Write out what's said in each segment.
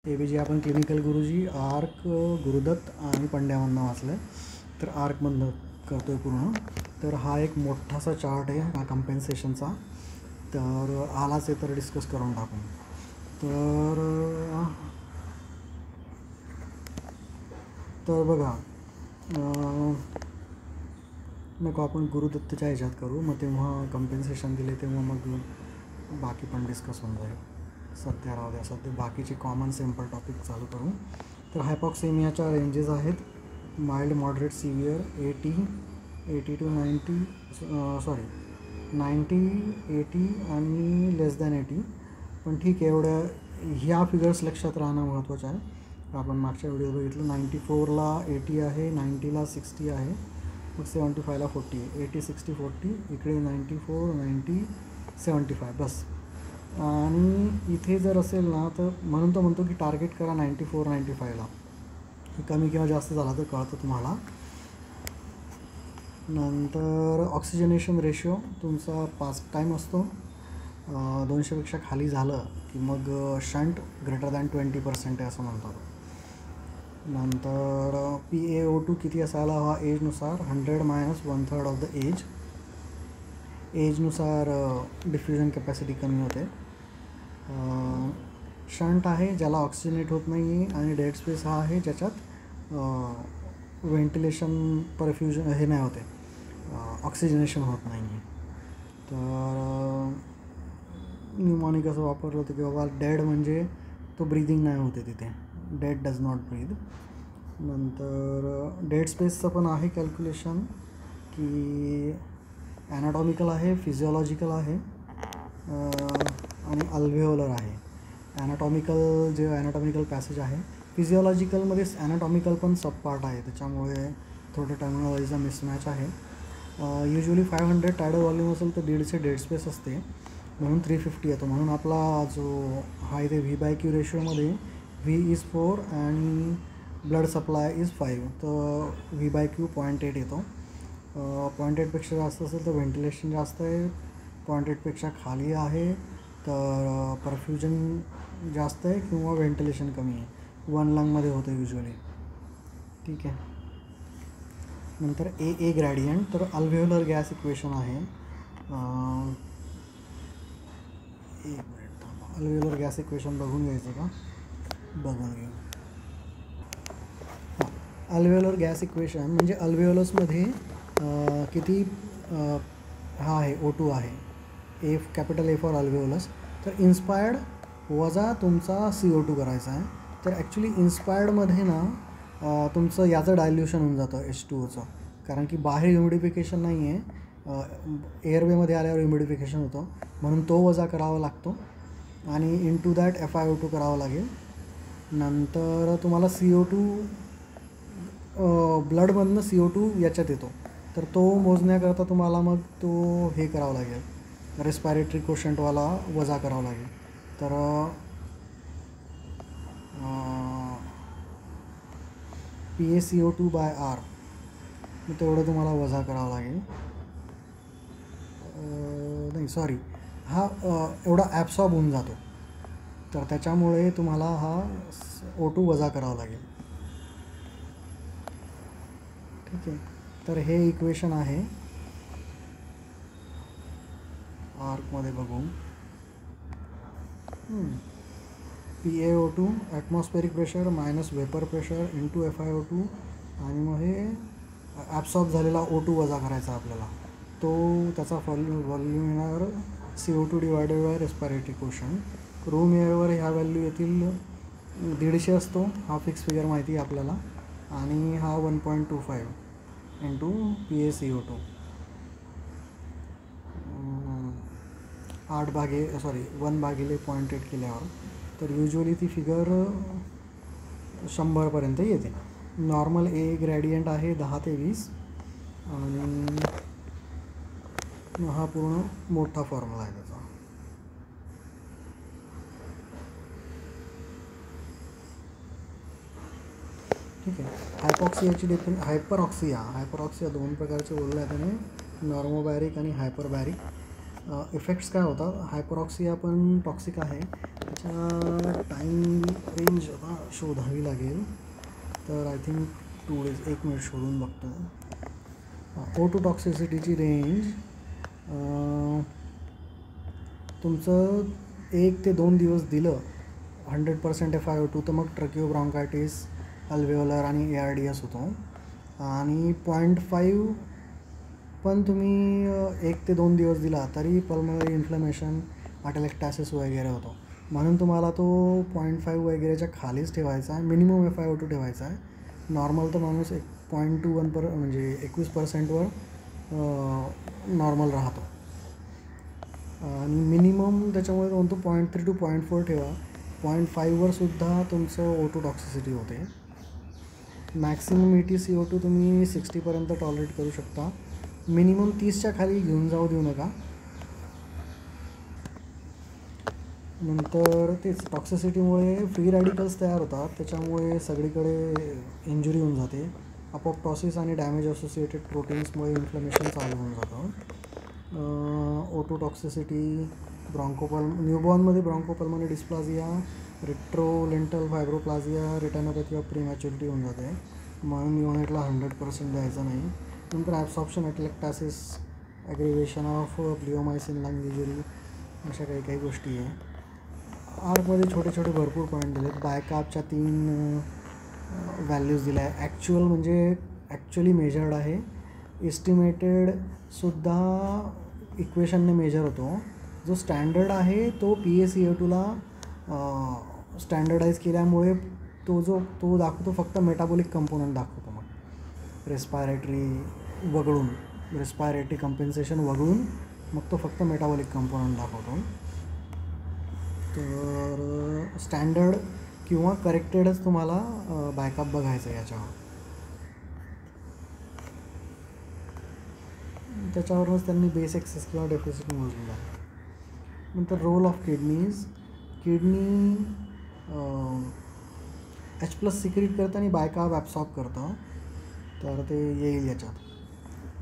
ABG आपण clinical गुरुजी, arc, Guru Dutt आणि पंड्यामधनं वाचलं. तर आर्कमधनं करतो आहे पूर्ण. तर हा एक मोठासा चार्ट आहे हा कम्पेन्सेशनचा. तर आलाच आहे तर डिस्कस करून टाकू. तर बघा, नको आपण गुरुदत्तच्या ह्याच्यात करू, मग तेव्हा कम्पेन्सेशन दिले तेव्हा मग बाकी पण डिस्कस होऊन जाईल. सध्या राहू द्या, सध्या बाकीचे कॉमन सिम्पल टॉपिक चालू करू. तर हायपॉक्सेमियाच्या रेंजेस आहेत: माइल्ड, मॉडरेट, सिव्हिअर, 80 to 90, 90, 80 आणि लेस दॅन 80. पण ठीक आहे, ह्या फिगर्स लक्षात राहणं महत्त्वाचं आहे. आपण मागच्या व्हिडिओ बघितलं, 94ला 80 आहे, 90ला 60 आहे, मग 75ला 40 आहे. 80, 60, 40, इकडे 94, 90, 75 बस. आणि इथे जर असेल ना, तर म्हणून तो म्हणतो की टार्गेट करा 94, 95ला. कमी किंवा जास्त झाला तर कळतं तुम्हाला. नंतर ऑक्सिजनेशन रेशो तुमचा 5 टाईम असतो. 200पेक्षा खाली झालं की मग शंट ग्रेटर दॅन 20% आहे असं म्हणतात. नंतर PaO2 किती असायला हा एजनुसार, 100 - 1/3 ऑफ द एज. एजनुसार डिफ्युजन कॅपॅसिटी कमी होते. शंट आहे ज्याला ऑक्सिजनेट होत नाही आहे, आणि डेड स्पेस हा आहे ज्याच्यात व्हेंटिलेशन परफ्युजन हे नाही होते, ऑक्सिजनेशन होत नाही आहे. तर न्यूमॉनिक असं वापरलं होतं की बाबा डेड म्हणजे तो ब्रीदिंग नाही होते तिथे, डेड डज नॉट ब्रीद. नंतर डेड स्पेसचं पण आहे कॅल्क्युलेशन की ॲनाटॉमिकल आहे, फिजिओलॉजिकल आहे आणि अल्व्हेओलर आहे. ॲनाटॉमिकल पॅसेज आहे. फिजिओलॉजिकलमध्ये ॲनाटॉमिकल पण सब पार्ट आहे, त्याच्यामुळे थोडं टर्मिनॉलॉजीचा मिसमॅच आहे. युजली 500 टायडल व्हॉल्यूम असेल तर 150 डेड स्पेस असते, म्हणून 350 येतो. म्हणून आपला जो हा इथे V/Q रेशोमध्ये V is 4 आणि ब्लड सप्लाय इज 5, तर V/Q 0.8 येतो. 0.8पेक्षा जास्त असेल तर व्हेंटिलेशन जास्त आहे, 0.8पेक्षा खाली आहे तर परफ्युजन जास्त आहे किंवा व्हेंटिलेशन कमी आहे. 1 लंगमध्ये होतं युजली. ठीक आहे. नंतर AA ग्रॅडियंट, तर अल्व्हेओलर गॅस इक्वेशन आहे. एक मिनिट थांबा, अल्व्हेओलर गॅस इक्वेशन बघून घ्यायचं का? बघून घेऊ. अल्व्हेओलर गॅस इक्वेशन म्हणजे अल्व्हेओलसमध्ये किती हा आहे, O2 आहे, कॅपिटल A फॉर अल्व्हेओलस. तर इन्स्पायर्ड वजा तुमचा CO2 करायचा आहे. तर ॲक्च्युली इन्स्पायर्डमध्ये ना तुमचं याचं डायल्युशन होऊन जातं H2Oचं, कारण की बाहेर ह्युमिडिफिकेशन नाही आहे, एअरवेमध्ये आल्यावर ह्युमिडिफिकेशन होतं, म्हणून तो वजा करावा लागतो आणि इनटू दॅट FiO2 करावं लागेल. नंतर तुम्हाला CO2 ब्लडमधनं CO2 याच्यात येतो, तर तो मोजण्याकरता तुम्हाला मग तो हे करावं लागेल, रेस्पायरेटरी कोशंटवाला वजा करावा लागेल. तर PaCO2/R मग तेवढं तुम्हाला वजा करावं लागेल. नाही सॉरी, हा एवढा ॲब्सॉर्ब होऊन जातो, तर त्याच्यामुळे तुम्हाला हा O2 वजा करावा लागेल. ठीक आहे. तर हे इक्वेशन आहे आर्कमध्ये बघू. PaO2 atmospheric pressure minus vapour pressure into FiO2, आणि मग हे ॲब्सॉर्ब झालेला O2 वजा करायचा आपल्याला, तो त्याचा व्हॉल्यूम येणार CO2 divided by respiratory quotient. Room एअरवर ह्या व्हॅल्यू येतील 150 असतो, हा फिक्स फिगर माहिती आहे आपल्याला, आणि हा 1.25 इंटू PaCO2. 1/0.8 केल्यावर तर युजली ती फिगर 100पर्यंत येते. नॉर्मल A ग्रॅडियंट आहे 10 ते 20, आणि हा पूर्ण मोठा फॉर्म्युला आहे त्याचा. ठीक आहे. हायपॉक्सियाची हायपरऑक्सिया 2 प्रकारचे बोलले आहेत त्याने, नॉर्मोबॅरिक आणि हायपरबॅरिक. इफेक्ट्स काय होतात? हायपरऑक्सिया पण टॉक्सिक आहे, त्याच्या टाईम रेंज शोधावी लागेल. तर आय थिंक 2 days, 1 मिनिट शोधून बघतो. O2 टॉक्सिसिटीची रेंज तुमचं 1 ते 2 दिवस दिलं 100% FiO2 तर मग ट्रकिओब्रॉन्कायटिस, अल्वेओलर आणि ARDS होतो. आणि 0.5 पण तुम्ही 1 ते 2 दिवस दिला तरी पल्मनरी इन्फ्लमेशन, atelectasis वगैरे होतो. म्हणून तुम्हाला तो 0.5 वगैरेच्या खालीच ठेवायचा आहे. मिनिमम FiO2 ठेवायचा आहे. नॉर्मल तर माणूस 0.21 म्हणजे 21%वर नॉर्मल राहतो. आणि मिनिमम त्याच्यामुळे म्हणतो 0.3 to 0.4 ठेवा. 0.5वर सुद्धा तुमचं O2 टॉक्सिसिटी होते. मॅक्सिमम EtCO2 तुम्ही 60पर्यंत टॉलरेट करू शकता. मिनिमम 30च्या खाली घेऊन जाऊ देऊ नका. नंतर तेच टॉक्सिसिटीमुळे फ्री रॅडिकल्स तयार होतात, त्याच्यामुळे सगळीकडे इंजुरी होऊन जाते. अपोप्टॉसिस आणि डॅमेज असोसिएटेड प्रोटीन्समुळे इन्फ्लमेशन चालू होऊन जातं. O2 टॉक्सिसिटी, न्यूबॉर्नमध्ये bronchopulmonary dysplasia, retrolental fibroplasia, retinopathy of prematurity होऊन जाते. म्हणून युनिटला 100% द्यायचं नाही. नंतर absorption, atelectasis, aggravation of bleomycin, lung injury, अशा काही गोष्टी आहे. आर्कमध्ये छोटे छोटे भरपूर पॉईंट दिले आहेत. बायकापच्या 3 व्हॅल्यूज दिल्या आहे. ॲक्च्युअल म्हणजे ॲक्च्युअली मेजर्ड आहे. एस्टिमेटेडसुद्धा इक्वेशनने मेजर होतो. जो स्टँडर्ड आहे तो PaCO2ला स्टँडर्डाईज केल्यामुळे तो दाखवतो फक्त मेटाबॉलिक कंपोनंट दाखवतो. मग रेस्पायरेटरी कम्पेन्सेशन वगळून मग तो फक्त मेटाबॉलिक कंपोनंट दाखवतो. तर स्टँडर्ड किंवा करेक्टेडच तुम्हाला बॅकअप बघायचं आहे याच्यावर. त्याच्यावरूनच त्यांनी बेस एक्सेस किंवा डेफिसिट मोजलेला आहे. नंतर role of kidney H+ secrete करतं आणि बायकार्ब ॲब्सॉर्ब करतं. तर ते येईल याच्यात.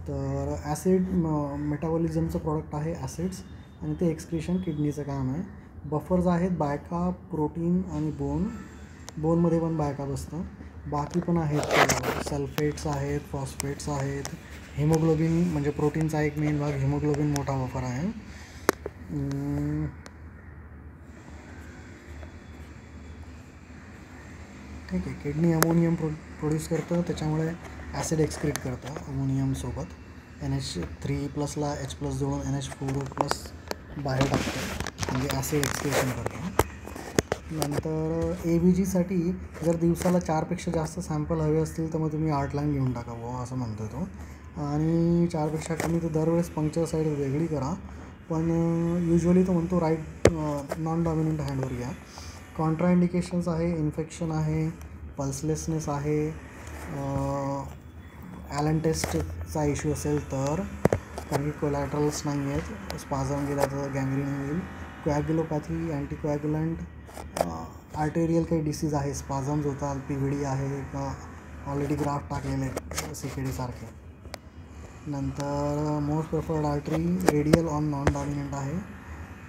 तर ॲसिड मेटाबॉलिझमचं प्रॉडक्ट आहे ॲसिड्स, आणि ते एक्सक्रिशन किडनीचं काम आहे. बफर्स आहेत बायकार्ब, प्रोटीन आणि बोनमध्ये पण बायकार्ब असतं. बाकी पण आहेत, सल्फेट्स आहेत, फॉस्फेट्स आहेत, हिमोग्लोबिन म्हणजे प्रोटीनचा एक मेन भाग हिमोग्लोबिन मोठा बफर आहे. ठीक आहे. किडनी अमोनियम प्रोड्यूस करतं, त्याच्यामुळे ॲसिड एक्सक्रीट करतं अमोनियमसोबत. NH3+ला H+ जोडून NH4+ बाहेर टाकतं, म्हणजे ॲसिड एक्सक्रिशन करतं. नंतर ABGसाठी जर दिवसाला 4पेक्षा जास्त सॅम्पल हवे असतील तर मग तुम्ही 8 लाईन घेऊन टाका असं म्हणतो तो. आणि 4पेक्षा कमी तर दरवेळेस पंक्चर साईड वेगळी करा. पण युजली तो म्हणतो राईट नॉन डॉमिनंट हँडवर घ्या. कॉन्ट्राइंडिकेशन्स आहे, इन्फेक्शन आहे, पल्सलेसनेस आहे, ॲलन टेस्टचा इश्यू असेल तर, कारण की कोलॅटरल्स नाही आहेत, स्पाझम गेला तर गँग्रीन होईल, कोॲग्युलोपॅथी, अँटीकोॲग्युलंट, आर्टेरियल काही डिसीज आहे, स्पाझम्स होतात, PVD आहे का ऑलरेडी ग्राफ्ट टाकलेले CKD सारखे. नंतर most preferred artery radial on non dominant आहे.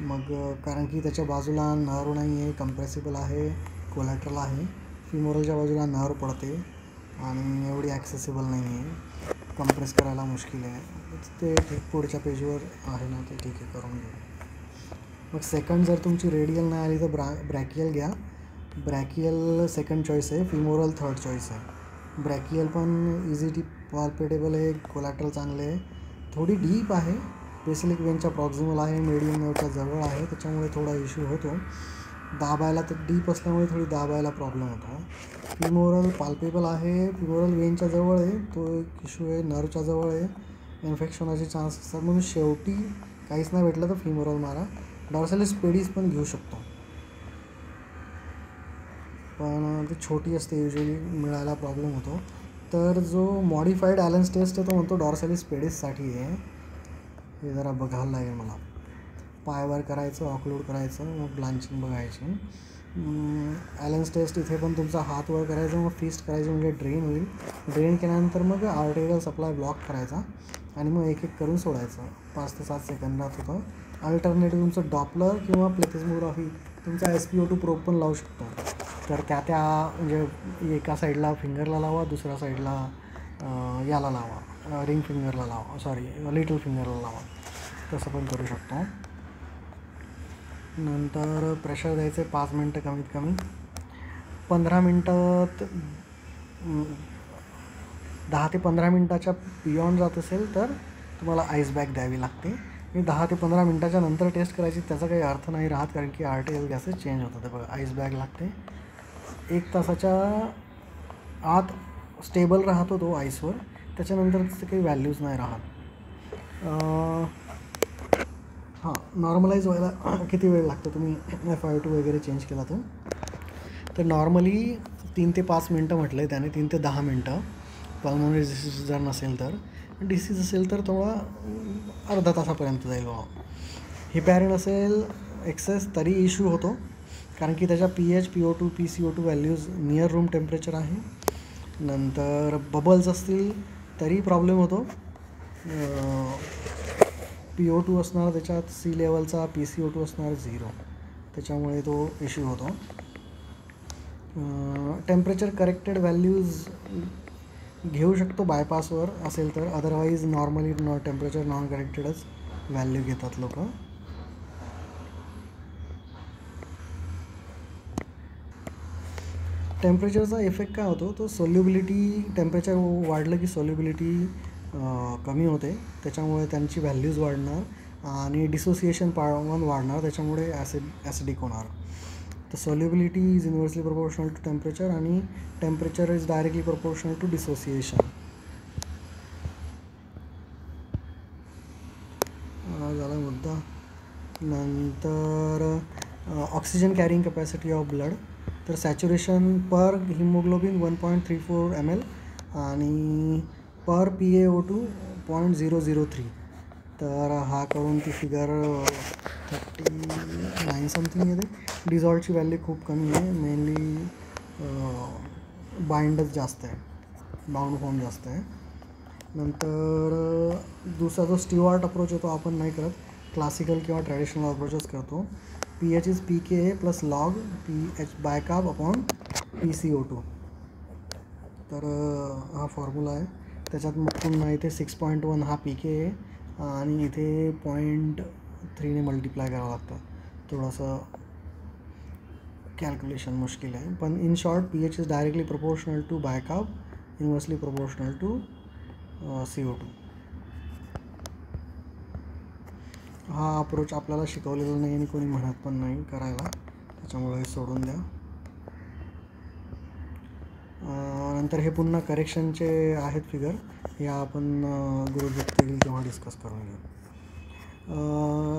मग कारण की त्याच्या बाजूला नर्व नाही आहे, कंप्रेसिबल आहे, कोलॅटरल आहे. फिमोरलच्या बाजूला नर्व पडते आणि एवढी ॲक्सेसिबल नाही आहे, कंप्रेस करायला मुश्किल आहे. ते ठीक पुढच्या पेजवर आहे ना, ते ठीक आहे, करून घेऊ. मग सेकंड जर तुमची रेडियल नाही आली तर ब्रॅकियल घ्या. ब्रॅकियल सेकंड चॉईस आहे, फिमोरल थर्ड चॉईस आहे. ब्रॅकियल पण इझी पॉल्पेटेबल आहे, कोलॅटरल चांगले आहे, थोडी डीप आहे, बेसिलिक वेनच्या प्रॉक्झिमल आहे, मीडियम नेवच्या जवळ आहे, त्याच्यामुळे थोडा इश्यू होतो. दाबायला तर डीप असल्यामुळे थोडी दाबायला प्रॉब्लेम होतो. फिमोरल पाल्पेबल आहे, फिमोरल वेनच्या जवळ आहे, तो एक इश्यू आहे, नर्वच्या जवळ आहे, इन्फेक्शन होण्याचे चान्स असतात. म्हणून शेवटी काहीच नाही भेटलं तर फिमोरल मारा. डॉर्सॅलिस पेडीज पण घेऊ शकतो, पण ती छोटी असते, युजली मिळायला प्रॉब्लेम होतो. तर जो मॉडिफाईड ॲलन्स टेस्ट आहे तो म्हणतो डॉर्सॅलिस पेडीजसाठी आहे. हे जरा बघायला लागेल मला. पायवर करायचं, ऑक्लूड करायचं, मग ब्लांचिंग बघायची. ॲलन्स टेस्ट इथे पण तुमचा हात वर करायचा, मग फिस्ट करायची, म्हणजे ड्रेन होईल. ड्रेन केल्यानंतर मग आर्टेरियल सप्लाय ब्लॉक करायचा आणि मग एक करून सोडायचं. 5 ते 7 सेकंदात होतं. अल्टरनेटिव्ह तुमचं डॉपलर किंवा प्लेथिस्मोग्राफी, तुमचा SpO2 प्रोब पण लावू शकतो. तर त्या म्हणजे एका साईडला फिंगरला लावा, दुसऱ्या साईडला याला लावा, रिंग फिंगरला लावा, सॉरी लिटल फिंगरला लावा, तसं पण करू शकतो. नंतर प्रेशर द्यायचे 5 मिनटं, कमीत कमी 15 मिनटात 10 ते 15 मिनटाच्या बियॉन्ड जात असेल तर तुम्हाला आईस बॅग द्यावी लागते. आणि 10 ते 15 मिनटाच्या नंतर टेस्ट करायची त्याचा काही अर्थ नाही राहत, कारण की आर्टिकल गॅसेस चेंज होतात. बघा, आईस बॅग लागते. 1 तासाच्या आत स्टेबल राहतो तो आईसवर, त्याच्यानंतर त्याचे काही व्हॅल्यूज नाही राहत. हां, नॉर्मलाईज व्हायला किती वेळ लागतो तुम्ही FiO2 वगैरे चेंज केला तर नॉर्मली 3 ते 5 मिनटं म्हटलं आहे त्याने, 3 ते 10 मिनटं. पल्मोनरी डिसीज जर नसेल तर, डिसीज असेल तर थोडा अर्धा तासापर्यंत जाईल. हिपॅरिन असेल एक्सेस तरी इश्यू होतो, कारण की त्याच्या pH, PO2, PCO2 values near room temperature आहे. नंतर बबल्स असतील तरी प्रॉब्लेम होतो. PO2 असणार त्याच्यात सी लेवलचा, PCO2 असणार 0, त्याच्यामुळे तो इश्यू होतो. टेम्परेचर करेक्टेड व्हॅल्यूज घेऊ शकतो बायपासवर असेल तर, अदरवाईज नॉर्मली टेम्परेचर नॉन करेक्टेडच व्हॅल्यू घेतात लोक. टेम्परेचरचा इफेक्ट काय होतो, तो सोल्युबिलिटी, टेम्परेचर वाढलं की सोल्युबिलिटी कमी होते, त्याच्यामुळे त्यांची व्हॅल्यूज वाढणार आणि डिसोसिएशन पण वाढणार, त्याच्यामुळे ॲसिडिक होणार. तर solubility is inversely proportional to temperature आणि temperature is directly proportional to dissociation. झाला मुद्दा. नंतर oxygen carrying capacity of blood, तर सॅच्युरेशन पर हिमोग्लोबिन 1.34 ml आणि पर PaO2 0.003. तर हा करून ती फिगर 39 समथिंग येते. डिझॉल्टची व्हॅल्यू खूप कमी आहे, मेनली बाइंडच जास्त आहे, बाउंड फॉर्म जास्त आहे. नंतर दुसरा जो स्टिवार्ट अप्रोच आहे तो आपण नाही करत, क्लासिकल किंवा ट्रॅडिशनल अप्रोचच करतो. pH is pKa plus log pH bicarb upon PCO2. तर हा फॉर्म्युला आहे, त्याच्यात मग पुन्हा इथे 6.1 हा pKa आणि इथे 0.3 मल्टिप्लाय करावं लागतं. थोडंसं कॅल्क्युलेशन मुश्किल आहे, पण in short pH is directly proportional to bicarb, inversely proportional to CO2. हा अप्रोच आपल्याला शिकवलेला नाही आणि कोणी म्हणत पण नाही करायला, त्याच्यामुळे सोडून द्या. नंतर हे पुन्हा करेक्शनचे आहेत फिगर, या आपण गुरुदत्त येईल तेव्हा डिस्कस करून घेऊ.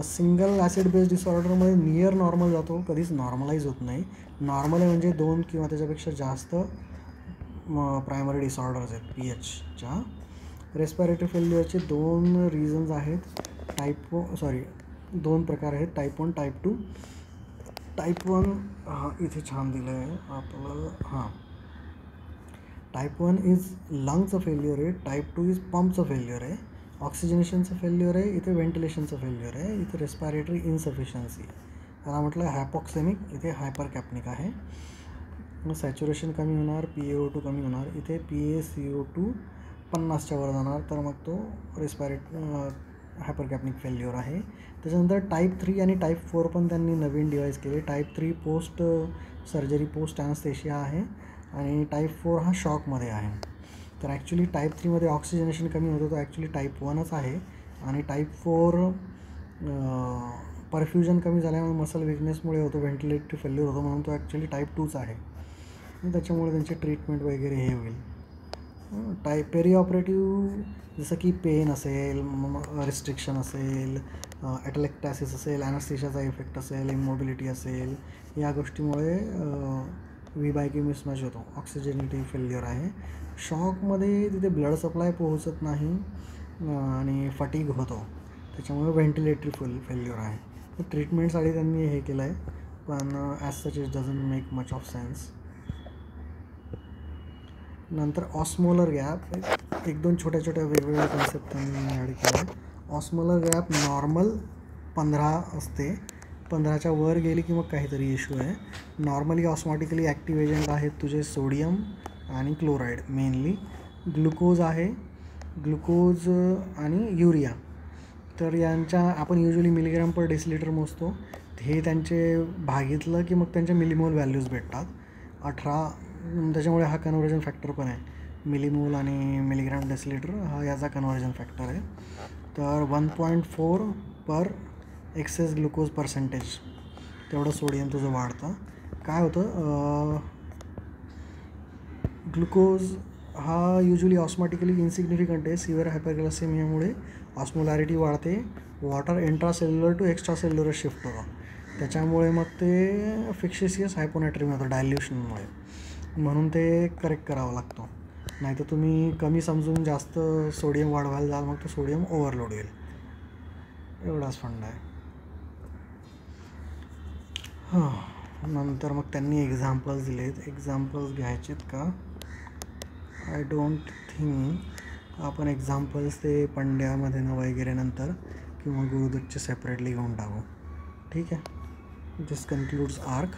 सिंगल ॲसिड बेस डिसऑर्डरमध्ये नियर नॉर्मल जातो, कधीच नॉर्मलाईज होत नाही. नॉर्मल आहे म्हणजे 2 किंवा त्याच्यापेक्षा जास्त प्रायमरी डिसऑर्डर्स आहेत pHच्या. रेस्पिरेटरी फेल्युअरचे 2 रिझन्स आहेत, दोन प्रकार आहेत, टाईप 1, टाईप 2. टाईप 1 इथे छान दिलं आहे आपलं. हां, टाईप 1 इज लंगचं फेल्युअर आहे, टाईप 2 इज पंपचं फेल्युअर आहे, ऑक्सिजनेशनचं फेल्युअर आहे, इथे व्हेंटिलेशनचं फेल्युअर आहे, इथे रेस्पिरेटरी इन्सफिशियन्सी. त्याला म्हटलं हायपॉक्सेमिक, इथे हायपर कॅप्निक आहे. मग सॅच्युरेशन कमी होणार, PaO2 कमी होणार, इथे PaCO2 50च्या वर जाणार, तर मग तो हायपर कॅप्निक फेल्युअर आहे. त्याच्यानंतर टाईप 3 आणि टाईप 4 पण त्यांनी नवीन डिवाईस केले. Type 3 post surgery, post anaesthesia आहे आणि टाईप 4 हा शॉकमध्ये आहे. तर ॲक्च्युली टाईप 3मध्ये ऑक्सिजनेशन कमी होतं, तो ॲक्च्युली टाईप 1च आहे. आणि टाईप 4 परफ्युजन कमी झाल्यामुळे मसल विकनेसमुळे होतो, व्हेंटिलेटरी फेल्युअर होतो, म्हणून तो ॲक्च्युली टाईप 2च आहे. त्याच्यामुळे त्यांची ट्रीटमेंट वगैरे हे होईल. पेरी ऑपरेटिव्ह जसं की पेन असेल, रिस्ट्रिक्शन असेल, ॲटलेक्टॅसिस असेल, ॲनेस्थेशियाचा इफेक्ट असेल, इमोबिलिटी असेल, या गोष्टीमुळे V/Q मिसमॅच होतो, ऑक्सिजनेटिव्ह फेल्युअर आहे. शॉकमध्ये तिथे ब्लड सप्लाय पोहोचत नाही आणि फटीग होतो, त्याच्यामुळे व्हेंटिलेटरी फेल्युअर आहे. तर ट्रीटमेंटसाठी त्यांनी हे केलं आहे, पण as such it doesn't make much of sense. नंतर ऑस्मोलर गॅप, 1-2 छोट्या वेगवेगळ्या कन्सेप्ट त्यांनी ॲड केल्या. ऑस्मोलर गॅप नॉर्मल 15 असते, 15च्या वर गेली की मग काहीतरी इश्यू आहे. नॉर्मली ऑस्मॉटिकली ॲक्टिव्ह एजंट आहेत तुझे सोडियम आणि क्लोराईड मेनली. ग्लुकोज आहे, ग्लुकोज आणि युरिया. तर यांच्या आपण युजली मिलीग्रॅम पर डेसिलिटर मोजतो. हे त्यांचे भागीतलं की मग त्यांचे मिलीमोल व्हॅल्यूज भेटतात 18. त्याच्यामुळे हा कन्व्हर्जन फॅक्टर पण आहे. मिलीमोल आणि मिलीग्रॅम डेसिलिटर हा याचा कन्व्हर्जन फॅक्टर आहे. तर 1.4 पर एक्सेस ग्लुकोज पर्सेंटेज तेवढं सोडियम तुझं वाढतं. काय होतं, ग्लुकोज हा युजली ऑस्मॉटिकली इन्सिग्निफिकंट आहे. सिव्हिअर हायपरग्लायसेमियामुळे ऑस्मोलॅरिटी वाढते, water intracellular to extracellular shift होतं. त्याच्यामुळे मग ते फिक्शिशियस हायपोनॅट्रिम होतं डायल्युशनमुळे. म्हणून ते करेक्ट करावं लागतं. नाहीतर तुम्ही कमी समजून जास्त सोडियम वाढवायला जाल मग तो सोडियम ओव्हरलोड येईल. एवढाच फंड आहे. नंतर मग त्यांनी एक्झाम्पल्स दिलेत. एक्झाम्पल्स घ्यायचेत का? I don't think. आपण एक्झाम्पल्स ते पंड्यामध्ये ना वगैरे नंतर किंवा गुरुदत्तचे सेपरेटली घेऊन टाकू. ठीक आहे. दिस कन्क्लूड्स आर्क.